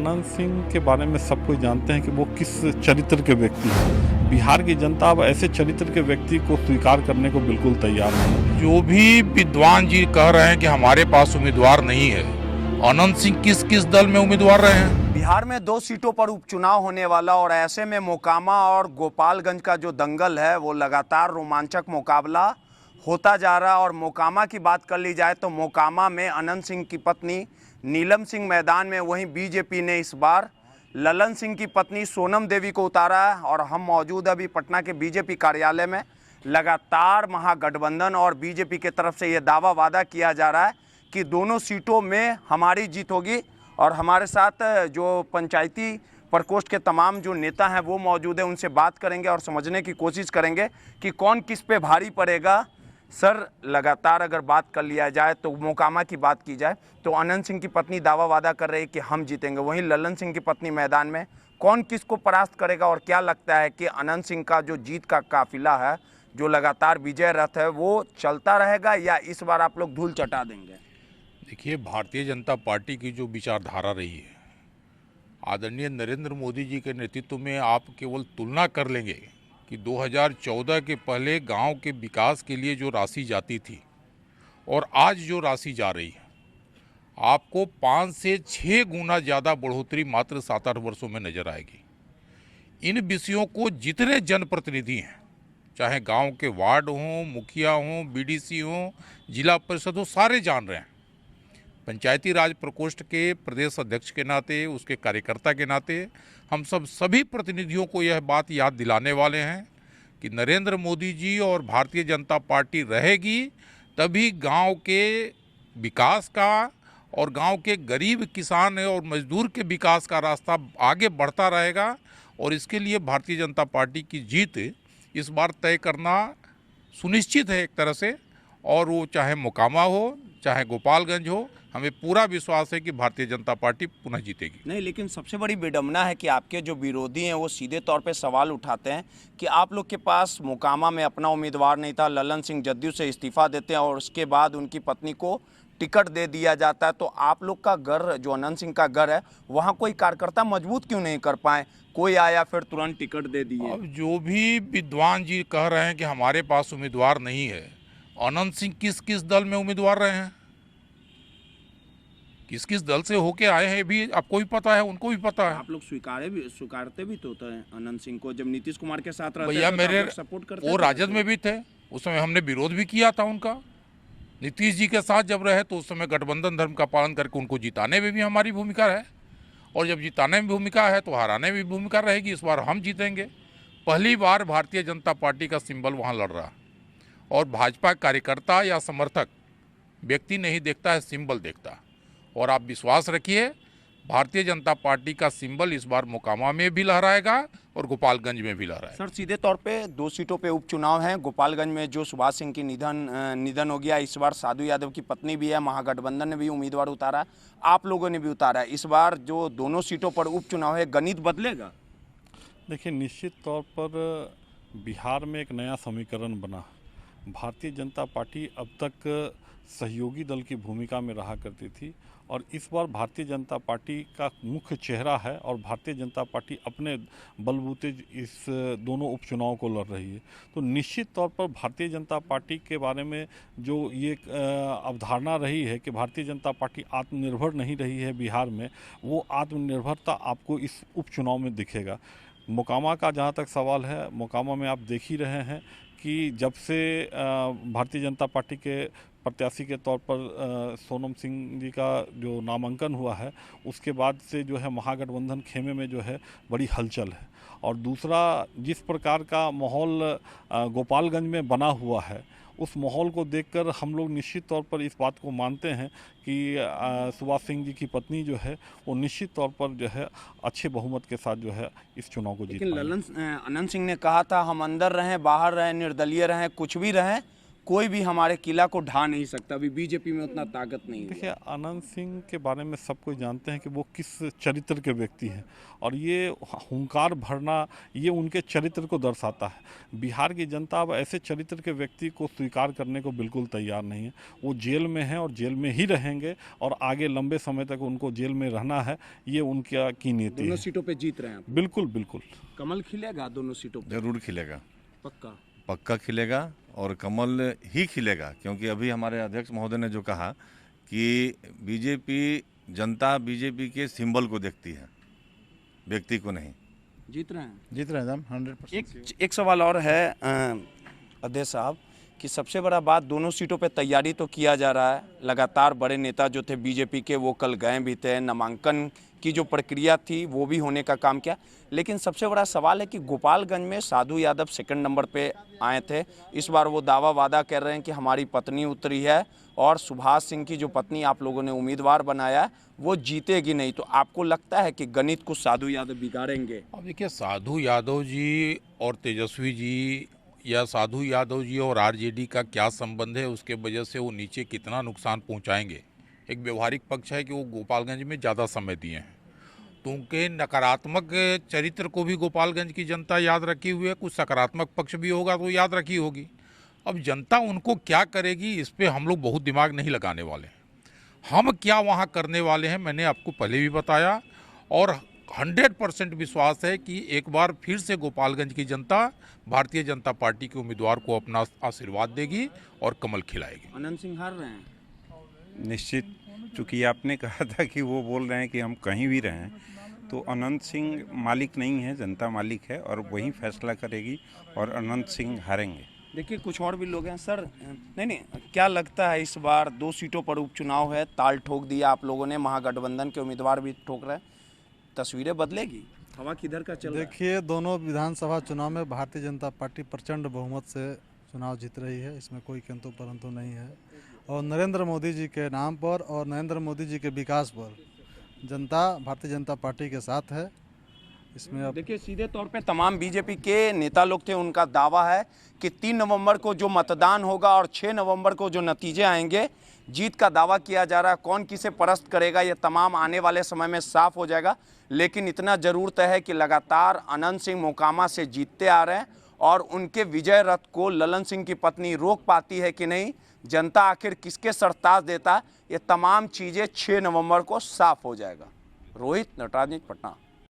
अनंत सिंह के बारे में सब कोई जानते हैं कि वो किस चरित्र के व्यक्ति हैं। बिहार की जनता अब ऐसे चरित्र के व्यक्ति को स्वीकार करने को बिल्कुल तैयार नहीं। जो भी विद्वान जी कह रहे हैं कि हमारे पास उम्मीदवार नहीं है, अनंत सिंह किस किस दल में उम्मीदवार रहे हैं? बिहार में 2 सीटों पर उपचुनाव होने वाला और ऐसे में मोकामा और गोपालगंज का जो दंगल है वो लगातार रोमांचक मुकाबला होता जा रहा है। और मोकामा की बात कर ली जाए तो मोकामा में अनंत सिंह की पत्नी नीलम सिंह मैदान में, वहीं बीजेपी ने इस बार ललन सिंह की पत्नी सोनम देवी को उतारा है। और हम मौजूद अभी पटना के बीजेपी कार्यालय में। लगातार महागठबंधन और बीजेपी की तरफ से ये दावा वादा किया जा रहा है कि दोनों सीटों में हमारी जीत होगी। और हमारे साथ जो पंचायती प्रकोष्ठ के तमाम जो नेता हैं वो मौजूद हैं, उनसे बात करेंगे और समझने की कोशिश करेंगे कि कौन किस पे भारी पड़ेगा। सर, लगातार अगर बात कर लिया जाए तो मोकामा की बात की जाए तो अनंत सिंह की पत्नी दावा वादा कर रही है कि हम जीतेंगे, वहीं ललन सिंह की पत्नी मैदान में। कौन किसको परास्त करेगा और क्या लगता है कि अनंत सिंह का जो जीत का काफिला है, जो लगातार विजय रथ है, वो चलता रहेगा या इस बार आप लोग धूल चटा देंगे? देखिए, भारतीय जनता पार्टी की जो विचारधारा रही है, आदरणीय नरेंद्र मोदी जी के नेतृत्व में आप केवल तुलना कर लेंगे कि 2014 के पहले गांव के विकास के लिए जो राशि जाती थी और आज जो राशि जा रही है, आपको 5 से 6 गुना ज़्यादा बढ़ोतरी मात्र 7-8 वर्षों में नजर आएगी। इन विषयों को जितने जनप्रतिनिधि हैं, चाहे गांव के वार्ड हों, मुखिया हों, बीडीसी हों, जिला परिषद हो, सारे जान रहे हैं। पंचायती राज प्रकोष्ठ के प्रदेश अध्यक्ष के नाते, उसके कार्यकर्ता के नाते हम सभी प्रतिनिधियों को यह बात याद दिलाने वाले हैं कि नरेंद्र मोदी जी और भारतीय जनता पार्टी रहेगी तभी गांव के विकास का और गांव के गरीब किसान और मजदूर के विकास का रास्ता आगे बढ़ता रहेगा। और इसके लिए भारतीय जनता पार्टी की जीत इस बार तय करना सुनिश्चित है एक तरह से। और वो चाहे मोकामा हो, चाहे गोपालगंज हो, हमें पूरा विश्वास है कि भारतीय जनता पार्टी पुनः जीतेगी। नहीं, लेकिन सबसे बड़ी विडंबना है कि आपके जो विरोधी हैं वो सीधे तौर पे सवाल उठाते हैं कि आप लोग के पास मोकामा में अपना उम्मीदवार नहीं था, ललन सिंह जदयू से इस्तीफा देते हैं और उसके बाद उनकी पत्नी को टिकट दे दिया जाता है। तो आप लोग का घर, जो अनंत सिंह का घर है, वहाँ कोई कार्यकर्ता मजबूत क्यों नहीं कर पाए? कोई आया फिर तुरंत टिकट दे दिए। अब जो भी विद्वान जी कह रहे हैं कि हमारे पास उम्मीदवार नहीं है, अनंत सिंह किस किस दल में उम्मीदवार रहे हैं, किस किस दल से होके आए हैं, भी आपको भी पता है, उनको भी पता है। आप लोग स्वीकारते भी तो हैं अनंत सिंह को, जब नीतीश कुमार के साथ रहते भैया, थे मेरे सपोर्ट करते वो थे। राजद में भी थे, उस समय हमने विरोध भी किया था उनका। नीतीश जी के साथ जब रहे तो उस समय गठबंधन धर्म का पालन करके उनको जिताने में भी हमारी भूमिका है, और जब जिताने में भूमिका है तो हराने में भी भूमिका रहेगी। इस बार हम जीतेंगे। पहली बार भारतीय जनता पार्टी का सिंबल वहाँ लड़ रहा, और भाजपा कार्यकर्ता या समर्थक व्यक्ति नहीं देखता है, सिंबल देखता है। और आप विश्वास रखिए, भारतीय जनता पार्टी का सिंबल इस बार मोकामा में भी लहराएगा और गोपालगंज में भी लहराएगा। सर, सीधे तौर पे 2 सीटों पे उपचुनाव हैं। गोपालगंज में जो सुभाष सिंह की निधन हो गया, इस बार साधु यादव की पत्नी भी है, महागठबंधन ने भी उम्मीदवार उतारा, आप लोगों ने भी उतारा है। इस बार जो दोनों सीटों पर उपचुनाव है, गणित बदलेगा? देखिए, निश्चित तौर पर बिहार में एक नया समीकरण बना। भारतीय जनता पार्टी अब तक सहयोगी दल की भूमिका में रहा करती थी, और इस बार भारतीय जनता पार्टी का मुख्य चेहरा है और भारतीय जनता पार्टी अपने बलबूते इस दोनों उपचुनाव को लड़ रही है। तो निश्चित तौर पर भारतीय जनता पार्टी के बारे में जो ये अवधारणा रही है कि भारतीय जनता पार्टी आत्मनिर्भर नहीं रही है बिहार में, वो आत्मनिर्भरता आपको इस उपचुनाव में दिखेगा। मोकामा का जहाँ तक सवाल है, मोकामा में आप देख ही रहे हैं कि जब से भारतीय जनता पार्टी के प्रत्याशी के तौर पर सोनम सिंह जी का जो नामांकन हुआ है, उसके बाद से जो है महागठबंधन खेमे में जो है बड़ी हलचल है। और दूसरा, जिस प्रकार का माहौल गोपालगंज में बना हुआ है, उस माहौल को देखकर हम लोग निश्चित तौर पर इस बात को मानते हैं कि सुभाष सिंह जी की पत्नी जो है वो निश्चित तौर पर जो है अच्छे बहुमत के साथ जो है इस चुनाव को जीत पाएंगे। लेकिन अनंत सिंह ने कहा था, हम अंदर रहें, बाहर रहें, निर्दलीय रहें, कुछ भी रहें, कोई भी हमारे किला को ढा नहीं सकता। अभी बीजेपी में उतना ताकत नहीं है। देखिए, अनंत सिंह के बारे में सब कोई जानते हैं कि वो किस चरित्र के व्यक्ति हैं, और ये हुंकार भरना ये उनके चरित्र को दर्शाता है। बिहार की जनता अब ऐसे चरित्र के व्यक्ति को स्वीकार करने को बिल्कुल तैयार नहीं है। वो जेल में हैं और जेल में ही रहेंगे, और आगे लंबे समय तक उनको जेल में रहना है, ये उनकी नीति दोनों है। सीटों पे जीत रहे हैं आप। बिल्कुल बिल्कुल। कमल खिलेगा दोनों सीटों पे? जरूर खिलेगा, पक्का पक्का खिलेगा, और कमल ही खिलेगा। क्योंकि अभी हमारे अध्यक्ष महोदय ने जो कहा कि बीजेपी, जनता बीजेपी के सिंबल को देखती है, व्यक्ति को नहीं। जीत रहे हैं? जीत रहे हैं 100%। एक सवाल और है अध्यक्ष साहब, कि सबसे बड़ा बात, दोनों सीटों पे तैयारी तो किया जा रहा है, लगातार बड़े नेता जो थे बीजेपी के वो कल गए भी थे, नामांकन की जो प्रक्रिया थी वो भी होने का काम किया, लेकिन सबसे बड़ा सवाल है कि गोपालगंज में साधु यादव सेकंड नंबर पे आए थे। इस बार वो दावा वादा कर रहे हैं कि हमारी पत्नी उतरी है, और सुभाष सिंह की जो पत्नी आप लोगों ने उम्मीदवार बनाया है वो जीतेगी नहीं। तो आपको लगता है कि गणित को साधु यादव बिगाड़ेंगे? अब देखिए, साधु यादव जी और तेजस्वी जी, या साधु यादव जी और आरजेडी का क्या संबंध है, उसके वजह से वो नीचे कितना नुकसान पहुंचाएंगे। एक व्यवहारिक पक्ष है कि वो गोपालगंज में ज़्यादा समय दिए हैं, तो उनके नकारात्मक चरित्र को भी गोपालगंज की जनता याद रखी हुई है, कुछ सकारात्मक पक्ष भी होगा तो याद रखी होगी। अब जनता उनको क्या करेगी, इस पर हम लोग बहुत दिमाग नहीं लगाने वाले। हम क्या वहाँ करने वाले हैं मैंने आपको पहले भी बताया, और 100% विश्वास है कि एक बार फिर से गोपालगंज की जनता भारतीय जनता पार्टी के उम्मीदवार को अपना आशीर्वाद देगी और कमल खिलाएगी। अनंत सिंह हार रहे हैं? निश्चित, चूँकि आपने कहा था कि वो बोल रहे हैं कि हम कहीं भी रहें, तो अनंत सिंह मालिक नहीं है, जनता मालिक है, और वही फैसला करेगी, और अनंत सिंह हारेंगे। देखिए, कुछ और भी लोग हैं सर। नहीं, क्या लगता है इस बार 2 सीटों पर उपचुनाव है, ताल ठोक दिया आप लोगों ने, महागठबंधन के उम्मीदवार भी ठोक रहे हैं, तस्वीरें बदलेगी? हवा किधर का चल रहा है? देखिए, दोनों विधानसभा चुनाव में भारतीय जनता पार्टी प्रचंड बहुमत से चुनाव जीत रही है, इसमें कोई किंतु परंतु नहीं है। और नरेंद्र मोदी जी के नाम पर और नरेंद्र मोदी जी के विकास पर जनता भारतीय जनता पार्टी के साथ है। इसमें अब देखिए, सीधे तौर पे तमाम बीजेपी के नेता लोग थे, उनका दावा है कि 3 नवंबर को जो मतदान होगा और 6 नवंबर को जो नतीजे आएंगे, जीत का दावा किया जा रहा है। कौन किसे परास्त करेगा ये तमाम आने वाले समय में साफ हो जाएगा, लेकिन इतना जरूर तय है कि लगातार अनंत सिंह मोकामा से जीतते आ रहे हैं, और उनके विजय रथ को ललन सिंह की पत्नी रोक पाती है कि नहीं, जनता आखिर किसके सरताज देता है, ये तमाम चीज़ें 6 नवंबर को साफ हो जाएगा। रोहित, नटराज न्यूज़, पटना।